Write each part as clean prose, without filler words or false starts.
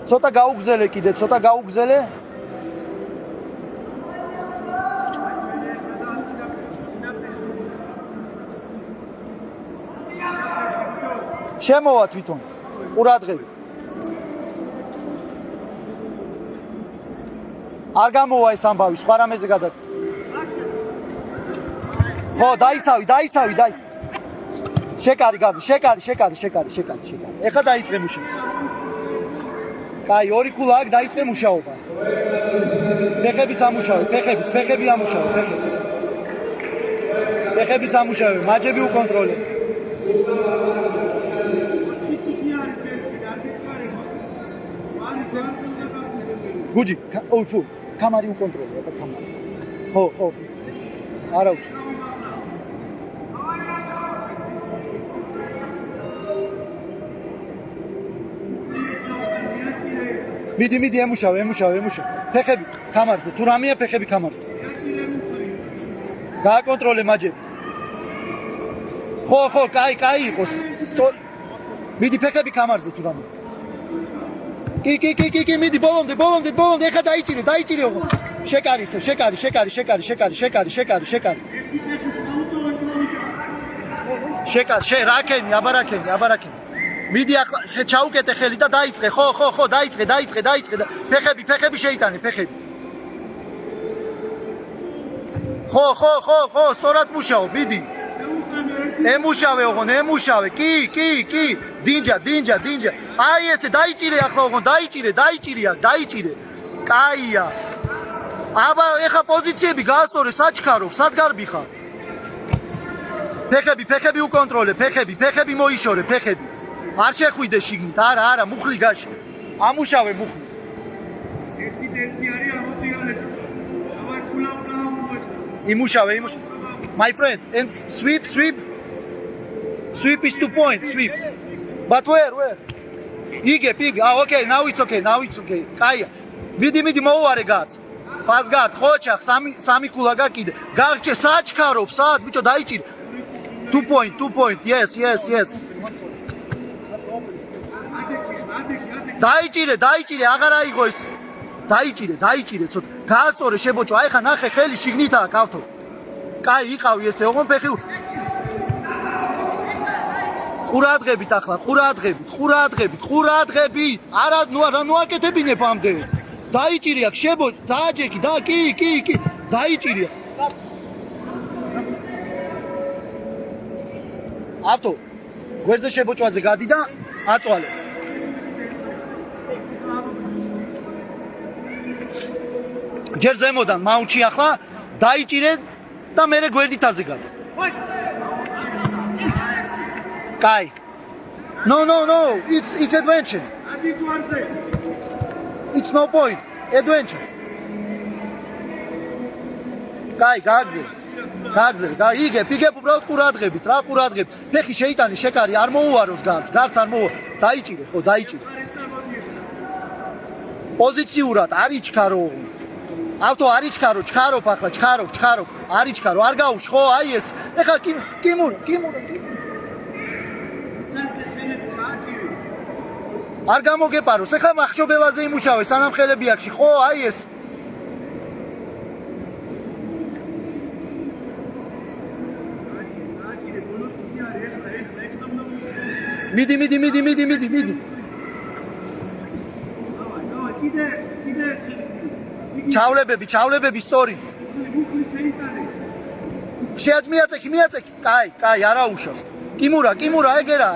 ცოტა გაუგზელე კიდე, ცოტა გაუგზელე. შემოვა თვითონ. ყურადღებით. არ გამოვა ეს ამბავი, სხვა რამეზე გადა. ხო, დაიცავი. შეკარი გადი, შეკარი. ეხლა დაიწყე მუშაობა. კაი, ორი ქულა აქ დაიწყე მუშაობა. ფეხებიც ამუშავე, ფეხები ამუშავე, ფეხებიც ამუშავე, მაჯები უკონტროლე. გუჯი, ოიფუ, კამარი უკონტროლე, აბა კამარი. ხო. არა უშ. მიდი, ემუშავე. ფეხები კამარზე, თუ რამეა ფეხები კამარზე. გააკონტროლე მაჯები. ხო, კაი იყოს. მიდი ფეხები კამარზე თუ რამე. კი, მიდი ბოლომდე, ეხა დაიჭირე ოღონდ. შეკარი, შეკარი, აბარაკენი. მიდი ახლა ჩაუკეტე ხელი და დაიწყე, ხო, დაიწყე. ფეხები შეიტანე, ფეხები. ხო, სწორად მუშაობ, მიდი. ემუშავე ოღონდ, კი. დინჯა. აი ესე დაიჭირე ახლა ოღონდ, დაიჭირე. კაია. აბა ეხა პოზიციები გაასწორე, საჩქარო, სად გარბი ხარ? ფეხები უკონტროლე, ფეხები მოიშორე, ფეხები. არ შეხვიდე შიგნით, არა, მუხლი გაში. ამუშავე მუხლი. ერთი არის ამოდიალეთ. აბა ქულა იმუშავე. My friend, and sweep. Sweep is 2 points, sweep. But where? Იგებ. Okay, now it's okay. კაია. მიდი მოუარე გაც. პასგარდ, ხოჩახ, სამი ქულა გაკიდე. გაღჭე, საჩქარობ, სად, ბიჭო, დაიჭირე. 2 point. Yes. დაიჭირე, აღარ აიღო ეს. დაიჭირე, ცოტა. გაასწორე შებოჭო, აი ხა ნახე ხელი შიგნითაა გავთო. კაი, იყავი ესე, ოღონდ ფეხი. ყურადღებით ახლა, ყურადღებით. არა, ნუ აკეთებინებ ამდენს. დაიჭირე აქ შებოჭ, დააჯექი, კი. დაიჭირე. ავტო. გვერდზე შებოჭვაზე გადი და აწვალე. ჯერ ზემოდან მაუნტში ახლა დაიჭირე და მერე გვერდითაზე გადი. კაი. No, it's adventure. It's no point. Adventure. კაი, გააგზელე. იგებ უბრალოდ ყურადღებით, რა ყურადღებით. ფეხი შეიტანე, შეკარი, არ მოუაროს გარს არ მოუარო. დაიჭირე. პოზიციურად არ იჩქარო. ავტო არ იჩქარო, ჩქარობ ახლა, ჩქარობ. არ იჩქარო, არ გაუშვ, ხო, აი ეს. ეხლა კიმურა. არ გამოგეპაროს, ეხლა მახშობელაზე იმუშავე, სანამ ხელები აქში, ხო, აი ეს. მიდი. ჩავლებები სწორი. შეაჯ მიაწექი. კაი, არა უშავს. კიმურა, ეგერა,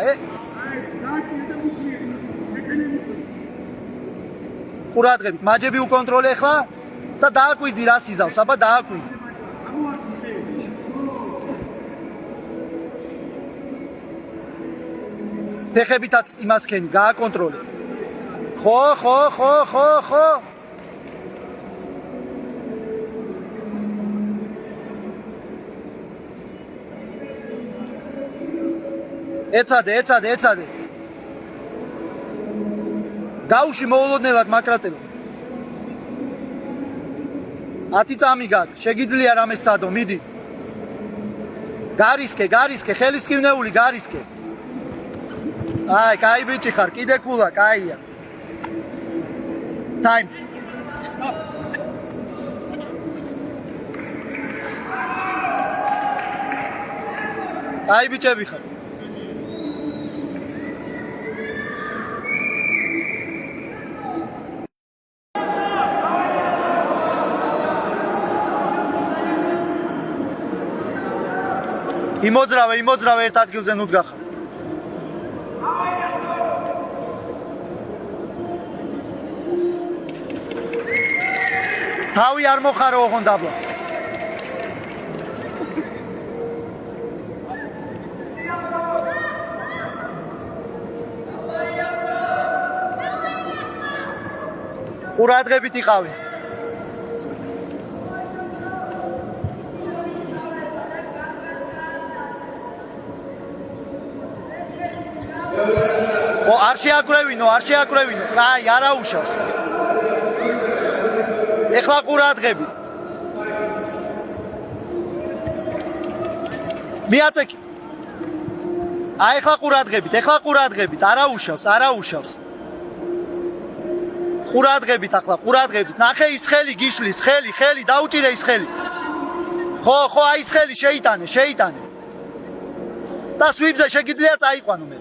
ყურადღებით, მაჯები უკონტროლე ხლა და დააკვირდი რა სიზავს, აბა დააკვირდი. ფეხებითაც იმას ქენი, გააკონტროლე. ხო. ეცადე. გაუში მოულოდნელად მაკრატელო. 10 წამი გაკ, შეგიძლია რამე სადო, მიდი. გარისკე, ხელის ტკივნეული გარისკე. აი, კაი ბიჭი ხარ, კიდე ქულა, კაია. Time. აი ბიჭები ხარ. იმოძრავე ერთ ადგილზე ნუდგახარ. თავი არ მოხარო ოღონ დაბლა. ყურადღებით იყავი. არ შეაკრევინო. აი, არა უშავს. ეხლა ყურადღებით. მიაწექი. აი, ეხლა ყურადღებით. არა უშავს. ყურადღებით ახლა, ნახე ის ხელი გიშლის, ხელი, დაუჭირე ის ხელი. ხო, აი ის ხელი შეიტანე. და სვიპზე შეგიძლია წაიყვანო მე.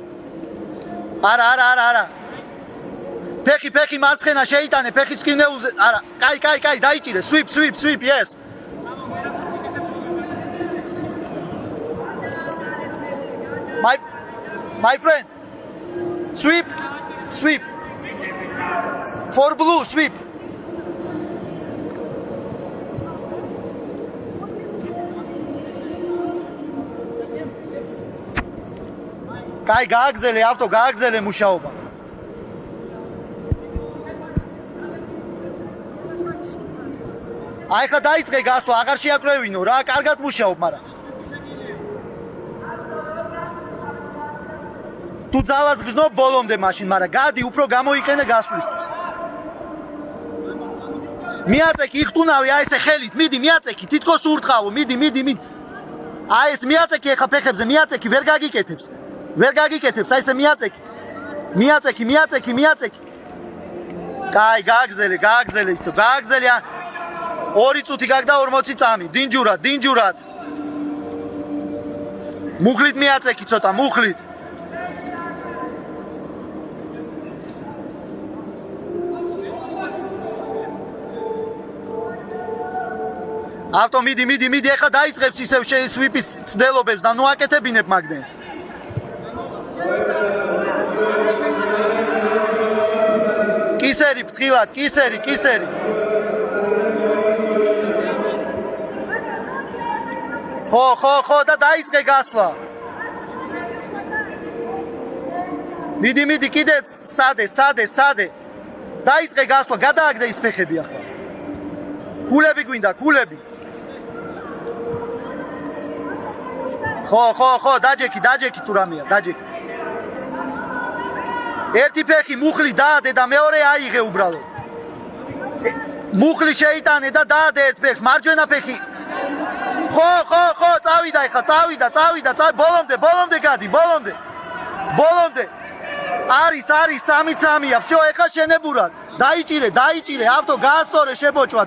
არა. ფეხი მარცხენა შეიტანე, ფეხის ტკივნეულზე. არა, კაი, დაიჭირე, sweep, yes. My friend. Sweep. For blue, sweep. კაი, გააგზელე მუშაობა. აი ხა დაიწყე გასვლა, აღარ შეაკრევინო რა, კარგად მუშაობ, მაგრამ თუ ძალას გზნობ ბოლომდე მაშინ, მაგრამ გადი უფრო გამოიყენე გასვლისთვის. მიაწექი იხტუნავი, აი ესე ხელით, მიდი მიაწექი, თითქოს ურტყავო, მიდი. აი ეს მიაწექი ახლა ფეხებზე, ვერ გაგიკეთებს, აი ესე მიაწექი. კაი, გააგზელე ისო, გააგზელე. 2 წუთი გაგდა 40 წამი, დინჯურად. მუხლით მიაწექი ცოტა, მუხლით. ავტო მიდი, ეხლა დაიწყებს ისევ სვიპის ცდელობებს და ნუ აკეთებინებ მაგდენს. კისერი ფრთხილად, კისერი. ხო და დაიწყე გასვლა. მიდი, კიდე სადე. დაიწყე გასვლა, გადააგდე ის ფეხები ახლა. კულები გვინდა. ხო, დაჯექი თუ რამეა, დაჯექი. ერთი ფეხი მუხლი დაადე და მეორე აიღე უბრალოდ. მუხლი შეიტანე და დაადე ერთ ფეხს, მარჯვენა ფეხი. ხო, წავიდა, ბოლომდე გადი, ბოლომდე. არის 3-3-ია, всё, ეხა შენებურად. დაიჭირე, ავტო გაასწორე, შებოჭვა.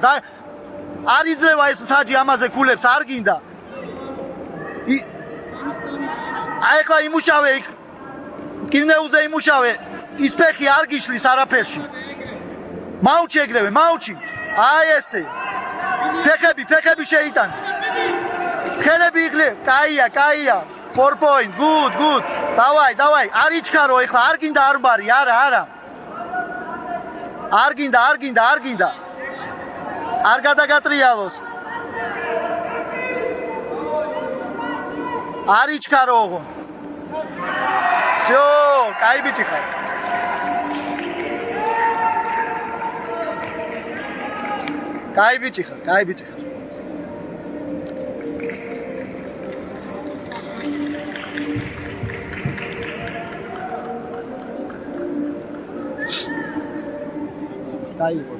არ იძლევა ეს მსაჯი ამაზე კულებს, არ გინდა. აი ეხლა იმუშავე, ტკივნეულზე იმუშავე, ის ფეხი არ გიშლის არაფერში. მაუჩი ეგრევე, აი ესე. ფეხები შეიტანე. ხელები იღლე, კაია. 4 point, good. დავაი, არ იჩქარო ეხლა, არ გინდა არბარი, არა. არ გინდა. არ გადაგატრიალოს. არ იჩქარო ოღონ. всё, კაი ბიჭი ხარ. კაი ბიჭი ხარ. კაი იყო.